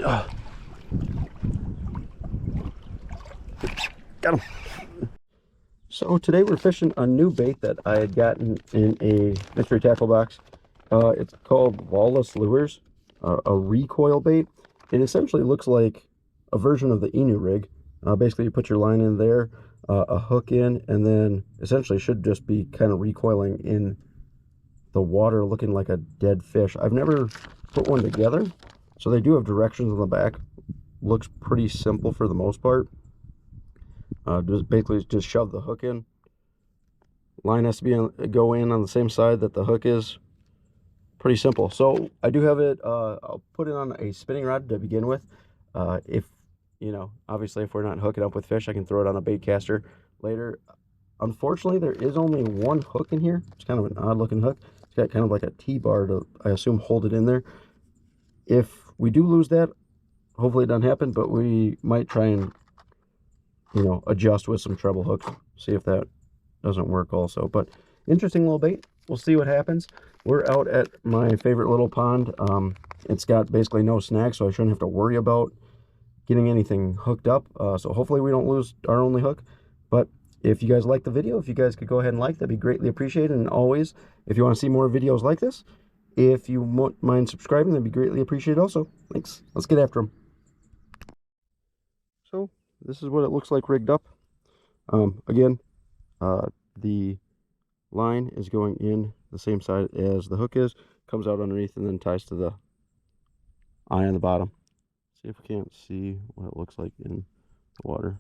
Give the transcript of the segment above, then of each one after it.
Ugh. Got him. So today we're fishing a new bait that I had gotten in a mystery tackle box. It's called Walrus Lures, a recoil bait. It essentially looks like a version of the Inu rig. Basically, you put your line in there, a hook in, and then essentially should just be kind of recoiling in the water, looking like a dead fish. I've never put one together, so they do have directions on the back. Looks pretty simple for the most part. Just basically just shove the hook in. Line has to go in on the same side that the hook is. Pretty simple. So I do have it. I'll put it on a spinning rod to begin with. If obviously if we're not hooking up with fish, I can throw it on a bait caster later. Unfortunately, there is only one hook in here. It's kind of an odd looking hook. It's got kind of like a T-bar to, I assume, hold it in there. If we do lose that, hopefully it doesn't happen, but we might try and adjust with some treble hooks, see if that doesn't work also. But interesting little bait. We'll see what happens. We're out at my favorite little pond. It's got basically no snag, so I shouldn't have to worry about getting anything hooked up. So hopefully we don't lose our only hook. But if you guys like the video, if you guys could go ahead and like, that'd be greatly appreciated. And always, if you want to see more videos like this, if you won't mind subscribing, that'd be greatly appreciated also. Thanks. Let's get after them. So this is what it looks like rigged up. Again, the line is going in the same side as the hook is, comes out underneath and then ties to the eye on the bottom. See if we can't see what it looks like in the water.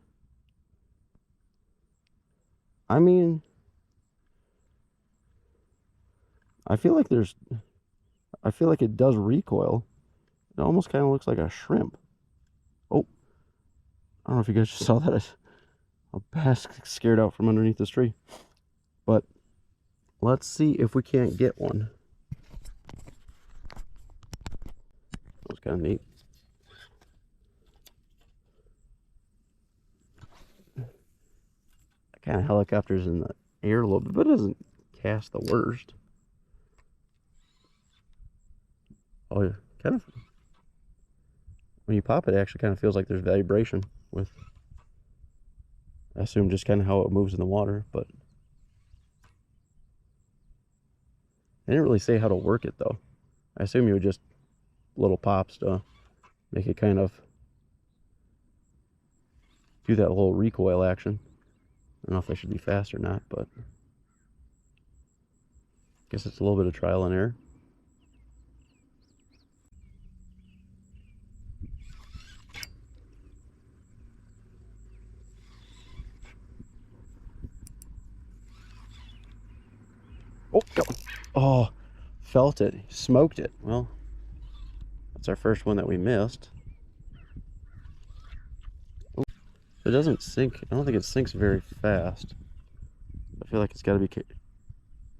I mean, I feel like it does recoil. It almost kind of looks like a shrimp. Oh, I don't know if you guys just saw that. A bass scared out from underneath this tree. But let's see if we can't get one. That was kind of neat. That kind of helicopter's in the air a little bit, but it doesn't cast the worst. Oh, yeah, kind of. When you pop it, it actually kind of feels like there's vibration with, I assume, just kind of how it moves in the water, but they didn't really say how to work it though. I assume you would just little pops to make it kind of do that little recoil action. I don't know if they should be fast or not, but I guess it's a little bit of trial and error. Oh, go. Oh, felt it, smoked it. Well, that's our first one that we missed. Oh, it doesn't sink. I don't think it sinks very fast. I feel like it's got to be.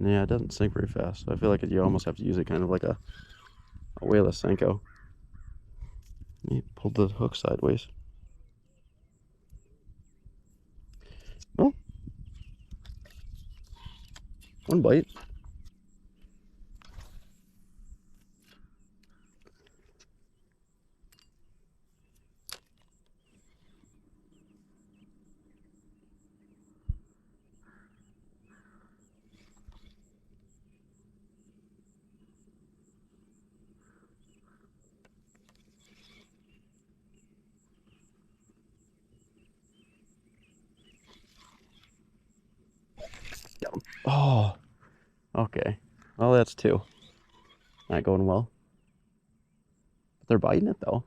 Yeah, it doesn't sink very fast. So I feel like you almost have to use it kind of like a whale of Senko. You pulled the hook sideways. Oh, one bite. Oh, okay. Well, that's two. Not going well. But they're biting it though.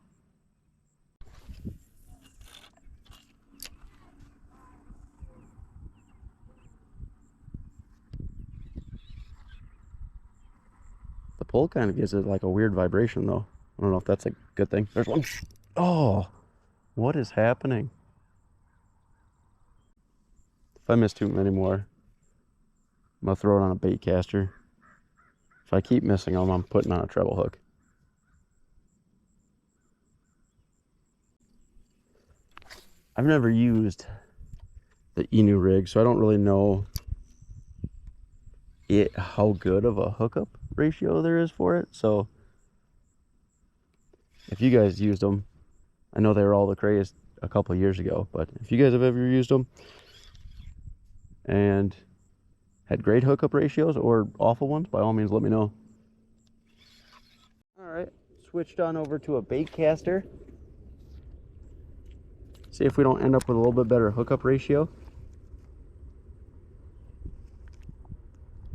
The pull kind of gives it like a weird vibration though. I don't know if that's a good thing. There's one. Oh, what is happening? If I miss too many more, I'm gonna throw it on a bait caster. If I keep missing them, I'm putting on a treble hook. I've never used the Inu rig, so I don't really know how good of a hookup ratio there is for it. So if you guys used them. I know they were all the craze a couple of years ago, but if you guys have ever used them and had great hookup ratios or awful ones, by all means let me know. All right, switched on over to a bait caster. See if we don't end up with a little bit better hookup ratio.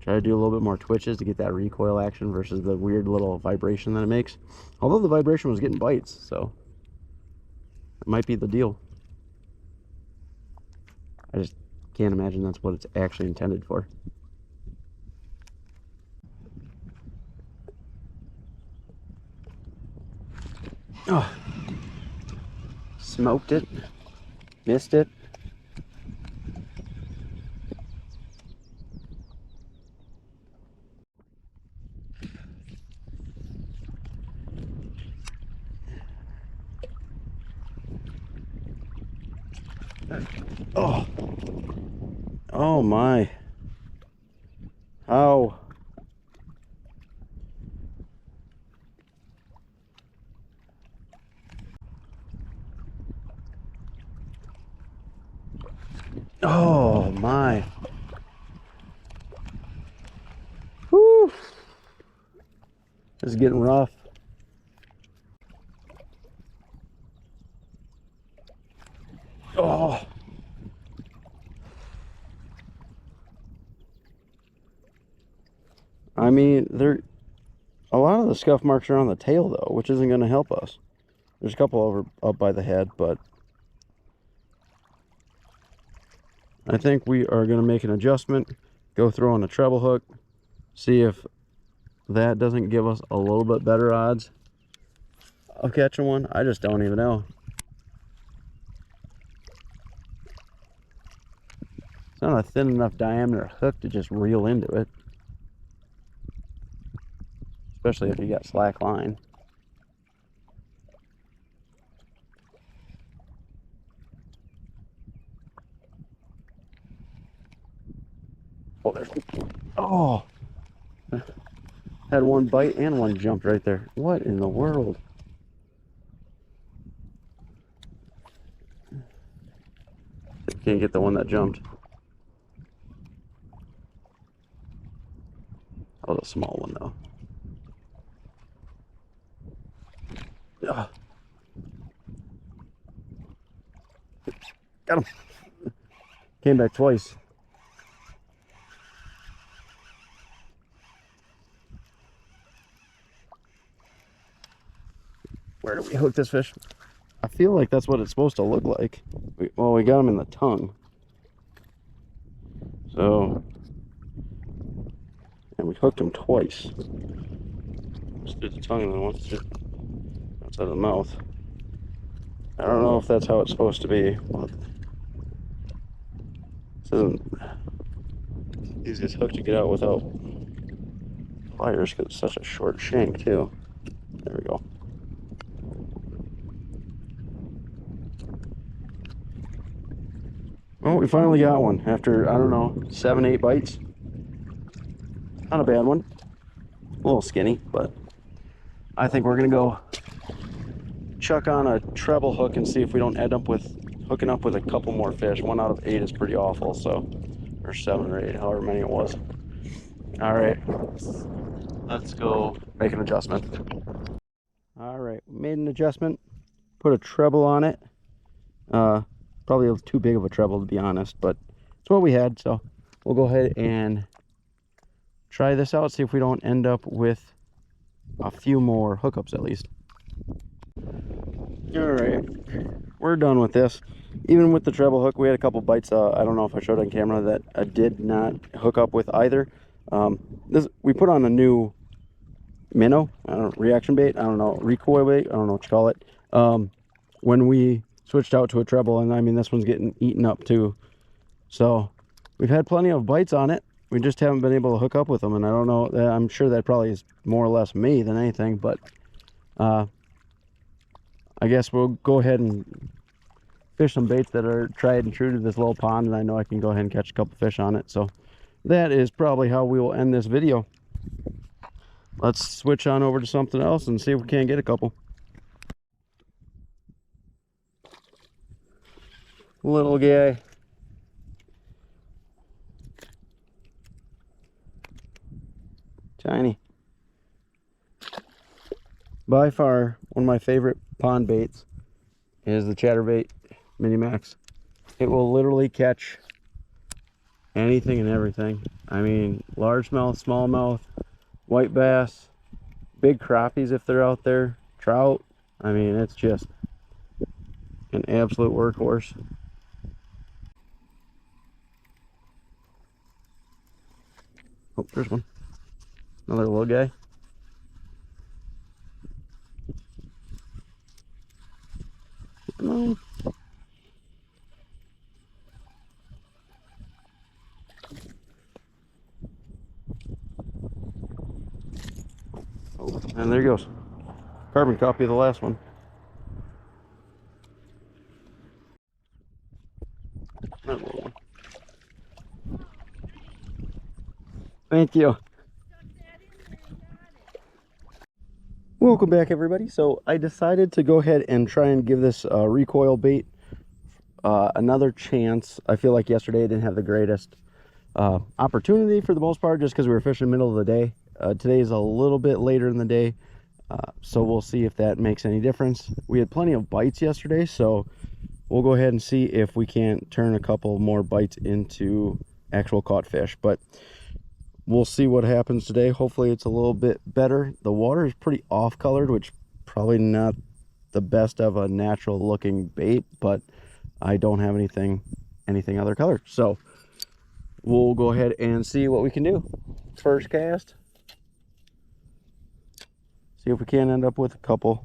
Try to do a little bit more twitches to get that recoil action versus the weird little vibration that it makes. Although the vibration was getting bites, so it might be the deal. I just can't imagine that's what it's actually intended for. Oh, smoked it, missed it. Oh, oh my. How? Oh my. Whew. This is getting rough. Oh. I mean, a lot of the scuff marks are on the tail though, which isn't going to help us. There's a couple over up by the head, but I think we are going to make an adjustment, go throw on a treble hook, see if that doesn't give us a little bit better odds of catching one. I just don't even know. It's not a thin enough diameter hook to just reel into it, especially if you got slack line. Oh, there's, oh, had one bite and one jumped right there. What in the world? Can't get the one that jumped. That was a small one though. Ugh. Got him. Came back twice. Where do we hook this fish? I feel like that's what it's supposed to look like. Well, we got him in the tongue. So, and we hooked him twice. Once through the tongue and then once through outside of the mouth. I don't know if that's how it's supposed to be. Well, this isn't easy as hook to get out without pliers because it's such a short shank too. There we go. Well, we finally got one after, I don't know, 7-8 bites. Not a bad one. A little skinny, but I think we're gonna go chuck on a treble hook and see if we don't end up with hooking up with a couple more fish. 1 out of 8 is pretty awful, so, or 7 or 8, however many it was. All right, let's go make an adjustment. All right, made an adjustment, put a treble on it. Probably too big of a treble to be honest, but it's what we had, so we'll go ahead and try this out, see if we don't end up with a few more hookups at least. All right, we're done with this. Even with the treble hook, we had a couple bites. I don't know if I showed on camera that I did not hook up with either. We put on a new minnow, reaction bait, I don't know, recoil bait, I don't know what you call it. When we switched out to a treble, and I mean this one's getting eaten up too. So we've had plenty of bites on it. We just haven't been able to hook up with them, and I don't know. I'm sure that probably is more or less me than anything, but I guess we'll go ahead and fish some baits that are tried and true to this little pond, and I know I can go ahead and catch a couple fish on it. So that is probably how we will end this video. Let's switch on over to something else and see if we can't get a couple. Little guy. Tiny. By far, one of my favorite pond baits is the chatterbait Mini Max. It will literally catch anything and everything. I mean, largemouth, smallmouth, white bass, big crappies if they're out there, trout. I mean, it's just an absolute workhorse. Oh, there's one. Another little guy. Come on. Oh, and there he goes. Carbon copy of the last one. Another little one. Thank you. Welcome back, everybody. So I decided to go ahead and try and give this recoil bait another chance. I feel like yesterday I didn't have the greatest opportunity for the most part, just because we were fishing middle of the day. Today is a little bit later in the day, so we'll see if that makes any difference. We had plenty of bites yesterday, so we'll go ahead and see if we can't turn a couple more bites into actual caught fish. But we'll see what happens today. Hopefully it's a little bit better. The water is pretty off colored, which probably not the best of a natural looking bait, but I don't have anything other color, so we'll go ahead and see what we can do. First cast, see if we can end up with a couple.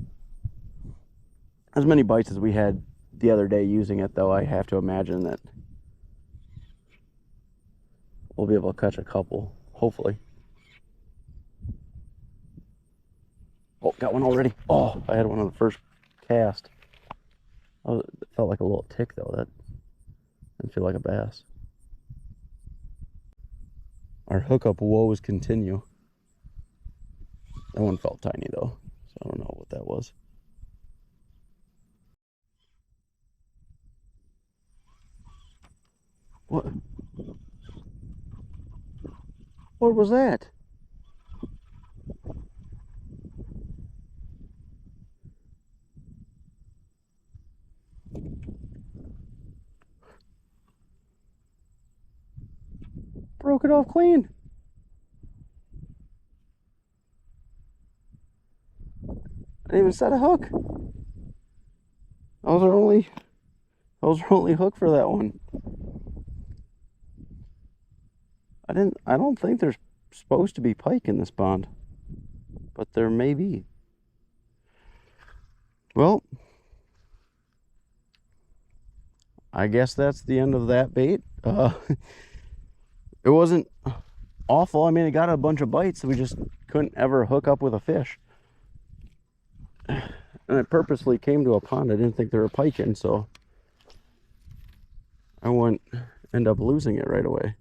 As many bites as we had the other day using it, though, I have to imagine that we'll be able to catch a couple, hopefully. Oh, got one already. Oh, I had one on the first cast. Oh, it felt like a little tick, though. That didn't feel like a bass. Our hookup woes continue. That one felt tiny, though, so I don't know what that was. What? What was that? Broke it off clean. I didn't even set a hook. Those are only hook for that one. I don't think there's supposed to be pike in this pond, but there may be. Well, I guess that's the end of that bait. It wasn't awful. I mean, it got a bunch of bites. We just couldn't ever hook up with a fish. And I purposely came to a pond I didn't think there were pike in, so I wouldn't end up losing it right away.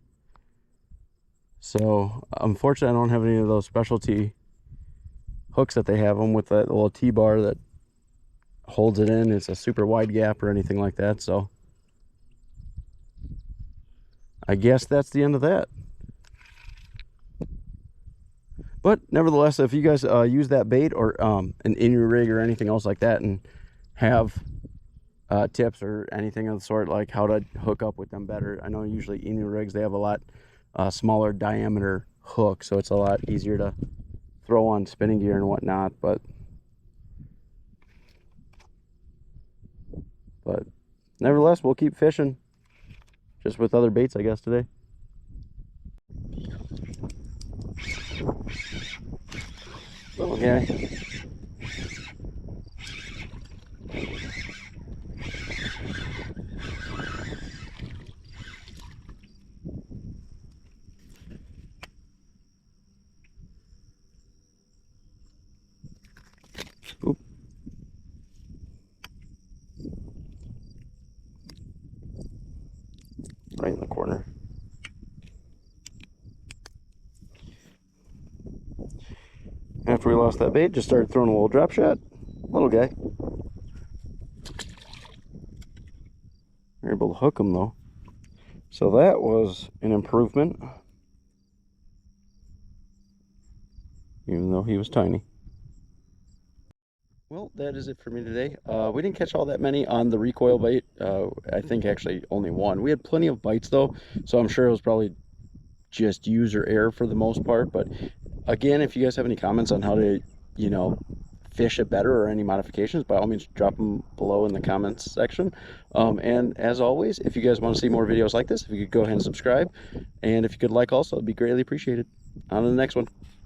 So unfortunately, I don't have any of those specialty hooks that they have them with that little T-bar that holds it in. It's a super wide gap or anything like that. So I guess that's the end of that. But nevertheless, if you guys use that bait or an in-your rig or anything else like that and have tips or anything of the sort, like how to hook up with them better. I know usually in-your rigs, they have a lot smaller diameter hook, so it's a lot easier to throw on spinning gear and whatnot. But nevertheless, we'll keep fishing just with other baits, I guess, today. Little guy. Oop. Right in the corner. After we lost that bait, just started throwing a little drop shot. Little guy. We were able to hook him though. So that was an improvement, even though he was tiny. Well, that is it for me today. We didn't catch all that many on the recoil bait. I think actually only one. We had plenty of bites though, so I'm sure it was probably just user error for the most part. But again, if you guys have any comments on how to, fish it better or any modifications, by all means drop them below in the comments section. And as always, if you guys want to see more videos like this, if you could go ahead and subscribe, and if you could like also, it'd be greatly appreciated. On to the next one.